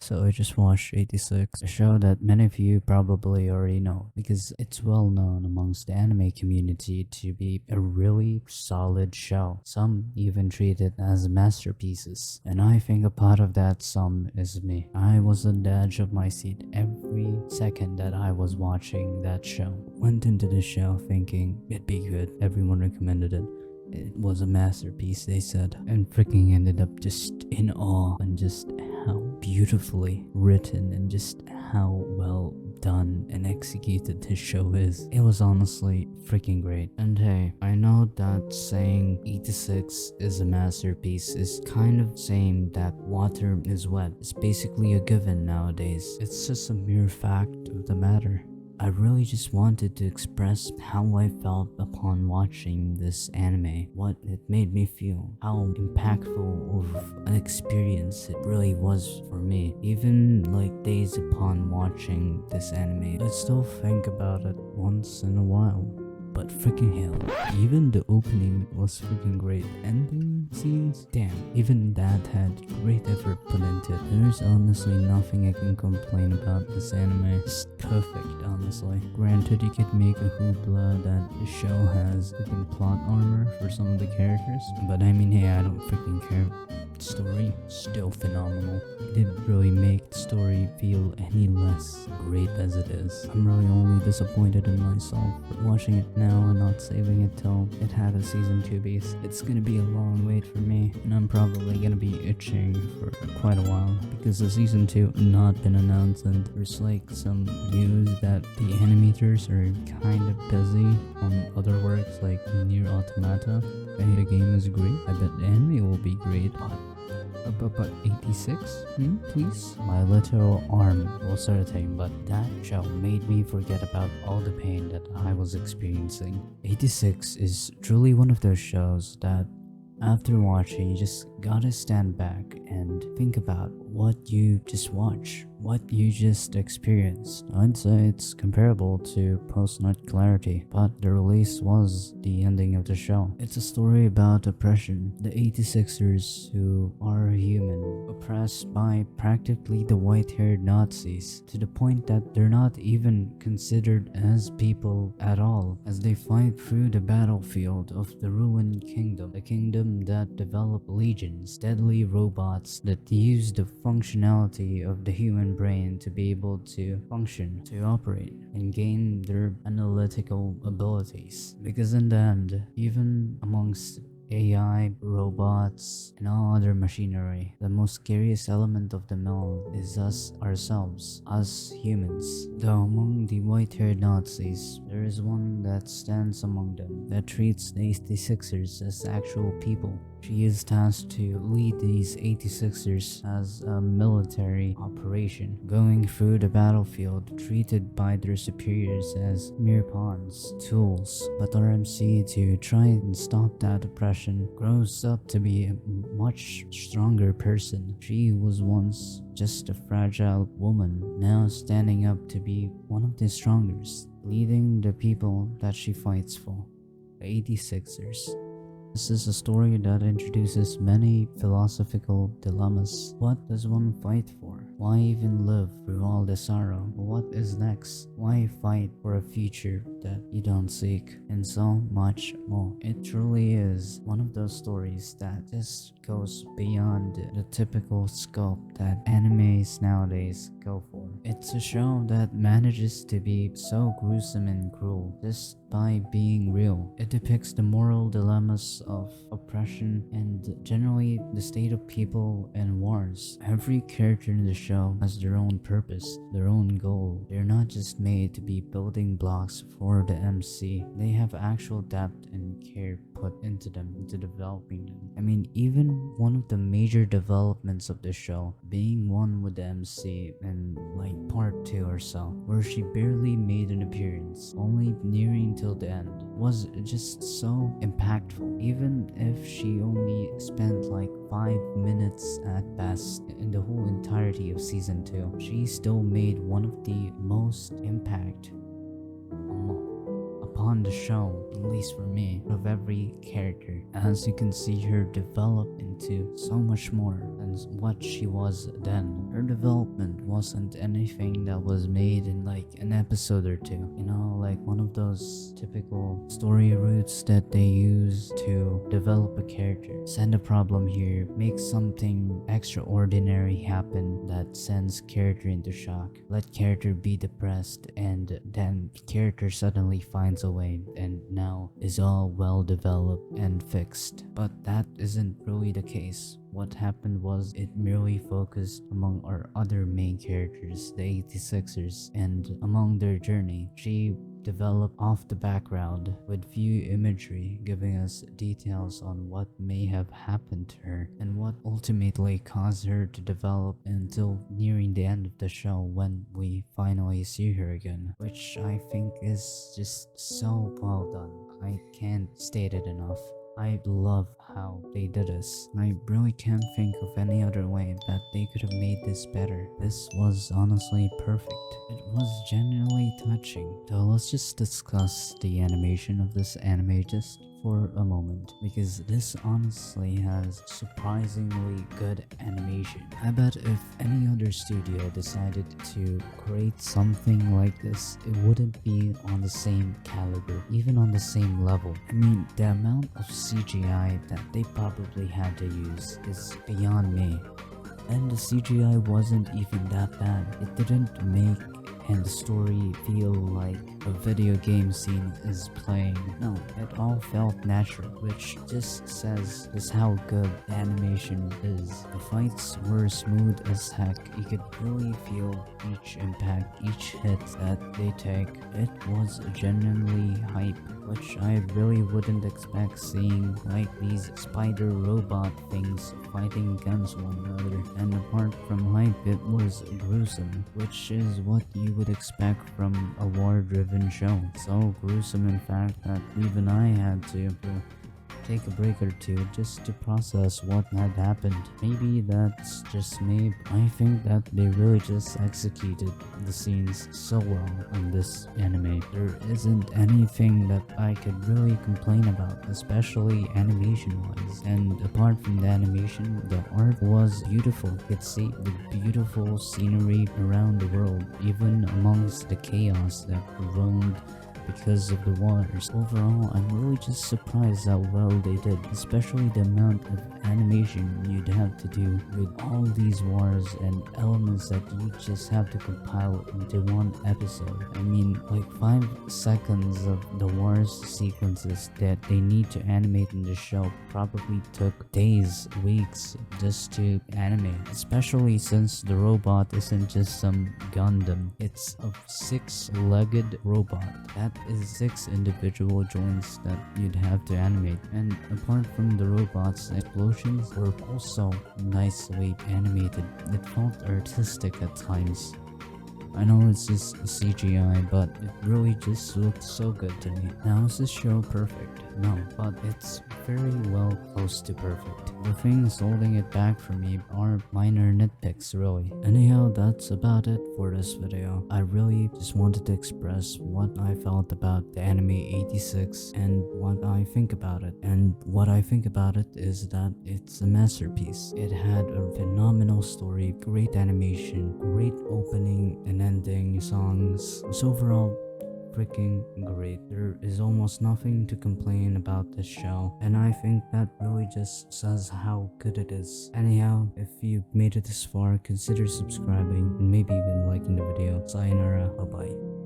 So I just watched 86, a show that many of you probably already know because it's well known amongst the anime community to be a really solid show. Some even treat it as masterpieces, and I think a part of that some is me. I was on the edge of my seat every second that I was watching that show. Went into the show thinking it'd be good, everyone recommended it. It was a masterpiece, they said, and freaking ended up just in awe and just how beautifully written and just how well done and executed this show is. It was honestly freaking great. And hey, I know that saying 86 is a masterpiece is kind of saying that water is wet. It's basically a given nowadays. It's just a mere fact of the matter. I really just wanted to express how I felt upon watching this anime, what it made me feel, how impactful of an experience it really was for me. Even like days upon watching this anime, I still think about it once in a while. But freaking hell, even the opening was freaking great. Ending scenes, damn, even that had great effort put into it. There's honestly nothing I can complain about this anime. It's perfect, honestly. Granted, you could make a hoopla that the show has freaking plot armor for some of the characters, but I mean, hey, I don't freaking care. Story still phenomenal. It didn't really make the story feel any less great as it is. I'm really only disappointed in myself for watching it now and not saving it till it had a season 2 base. It's gonna be a long wait for me, and I'm probably gonna be itching for quite a while because the season 2 not been announced, and there's like some news that the animators are kind of busy on other works like Near Automata. And the game is great. I bet the anime will be great, but 86? Please? My literal arm was hurting, but that show made me forget about all the pain that I was experiencing. 86 is truly one of those shows that after watching, you just gotta stand back and think about what you just watched, what you just experienced. I'd say it's comparable to Post-Nut Clarity, but the release was the ending of the show. It's a story about oppression. The 86ers, who are human, oppressed by practically the white-haired Nazis, to the point that they're not even considered as people at all, as they fight through the battlefield of the ruined kingdom, a kingdom that developed legions, deadly robots that use the functionality of the human brain to be able to function, to operate, and gain their analytical abilities. Because in the end, even amongst AI, robots, and all other machinery, the most scariest element of them all is us ourselves, us humans. Though among the white-haired Nazis, there is one that stands among them, that treats the 86ers as actual people. She is tasked to lead these 86ers as a military operation, going through the battlefield, treated by their superiors as mere pawns, tools. But RMC, to try and stop that oppression, grows up to be a much stronger person. She was once just a fragile woman, now standing up to be one of the strongest, leading the people that she fights for, the 86ers. This is a story that introduces many philosophical dilemmas. What does one fight for? Why even live through all the sorrow? What is next? Why fight for a future that you don't seek? And so much more. It truly is one of those stories that just goes beyond the typical scope that animes nowadays go for. It's a show that manages to be so gruesome and cruel just by being real. It depicts the moral dilemmas of oppression and generally the state of people and wars. Every character in the show has their own purpose, their own goal. They're not just made to be building blocks for the MC. They have actual depth and care put into them, into developing them. I mean, even one of the major developments of the show being one with the MC in like part 2 or so, where she barely made an appearance, only nearing till the end, was just so impactful. Even if she only spent like 5 minutes at best in the whole entirety of season 2, she still made one of the most impact upon on the show, at least for me, of every character, as you can see her develop into so much more than what she was then. Her development wasn't anything that was made in like an episode or two, you know, like one of those typical story routes that they use to develop a character. Send a problem here, make something extraordinary happen that sends character into shock, let character be depressed, and then character suddenly finds a way and now is all well developed and fixed. But that isn't really the case. What happened was it merely focused among our other main characters, the 86ers, and among their journey. She developed off the background with few imagery, giving us details on what may have happened to her and what ultimately caused her to develop until nearing the end of the show when we finally see her again, which I think is just so well done. I can't state it enough. I love how they did this. I really can't think of any other way that they could have made this better. This was honestly perfect. It was genuinely touching. So let's just discuss the animation of this anime just for a moment, because this honestly has surprisingly good animation. I bet if any other studio decided to create something like this, it wouldn't be on the same caliber, even on the same level. I mean, the amount of CGI that they probably had to use is beyond me. And the CGI wasn't even that bad. It didn't make and the story feel like a video game scene is playing. No, it all felt natural, which just says just how good the animation is. The fights were smooth as heck. You could really feel each impact, each hit that they take. It was genuinely hype, which I really wouldn't expect seeing, like these spider robot things fighting against one another. And apart from hype, it was gruesome, which is what you would expect from a war-driven show. So gruesome in fact that even I had to take a break or two just to process what had happened. Maybe that's just me. I think that they really just executed the scenes so well in this anime. There isn't anything that I could really complain about, especially animation wise. And apart from the animation, the art was beautiful. You could see the beautiful scenery around the world, even amongst the chaos that roamed because of the waters. Overall, I'm really just surprised how well they did, especially the amount of animation you'd have to do with all these wars and elements that you just have to compile into one episode. I mean, like 5 seconds of the wars sequences that they need to animate in the show probably took days, weeks just to animate, especially since the robot isn't just some Gundam. It's a 6-legged robot. That is 6 individual joints that you'd have to animate. And apart from the robots, explosions were also nicely animated. It felt artistic at times. I know it's just CGI, but it really just looked so good to me. Now, is this show perfect? No, but it's very well close to perfect. The things holding it back for me are minor nitpicks, really. Anyhow, that's about it for this video. I really just wanted to express what I felt about the anime 86 and what I think about it. And what I think about it is that it's a masterpiece. It had a phenomenal story, great animation, great opening and ending songs. It's overall freaking great. There is almost nothing to complain about this show, and I think that really just says how good it is. Anyhow, if you made it this far, consider subscribing and maybe even liking the video. Sayonara, bye bye.